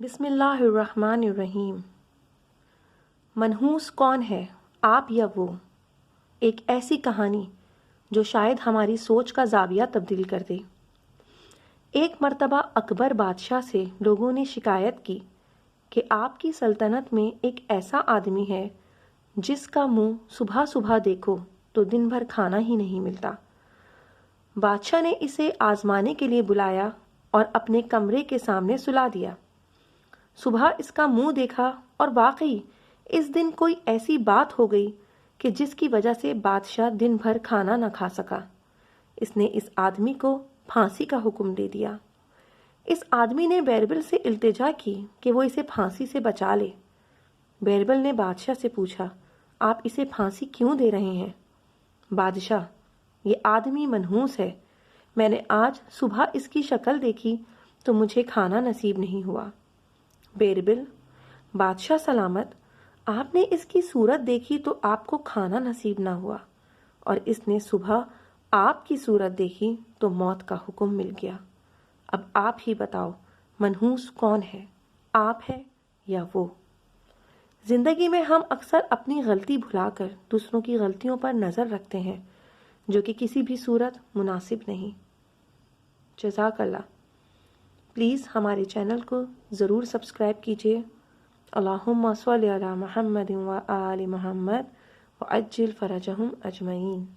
بسم اللہ الرحمن الرحیم۔ منحوس کون ہے، آپ یا وہ؟ ایک ایسی کہانی جو شاید ہماری سوچ کا زاویہ تبدیل کر دے۔ ایک مرتبہ اکبر بادشاہ سے لوگوں نے شکایت کی کہ آپ کی سلطنت میں ایک ایسا آدمی ہے جس کا منہ صبح صبح دیکھو تو دن بھر کھانا ہی نہیں ملتا۔ بادشاہ نے اسے آزمانے کے لیے بلایا اور اپنے کمرے کے سامنے سلا دیا۔ صبح اس کا منہ دیکھا اور واقعی اس دن کوئی ایسی بات ہو گئی کہ جس کی وجہ سے بادشاہ دن بھر کھانا نہ کھا سکا۔ اس نے اس آدمی کو پھانسی کا حکم دے دیا۔ اس آدمی نے بیربل سے التجا کی کہ وہ اسے پھانسی سے بچا لے۔ بیربل نے بادشاہ سے پوچھا، آپ اسے پھانسی کیوں دے رہے ہیں؟ بادشاہ، یہ آدمی منحوس ہے۔ میں نے آج صبح اس کی شکل دیکھی تو مجھے کھانا نصیب نہیں ہوا۔ بیربل، بادشاہ سلامت، آپ نے اس کی صورت دیکھی تو آپ کو کھانا نصیب نہ ہوا، اور اس نے صبح آپ کی صورت دیکھی تو موت کا حکم مل گیا۔ اب آپ ہی بتاؤ، منحوس کون ہے، آپ ہے یا وہ؟ زندگی میں ہم اکثر اپنی غلطی بھلا کر دوسروں کی غلطیوں پر نظر رکھتے ہیں جو کہ کسی بھی صورت مناسب نہیں۔ جزاک اللہ۔ پلیز ہمارے چینل کو ضرور سبسکرائب کیجیے۔ اللہم صلی علی محمد و آل محمد وعجل فرجہم اجمعین۔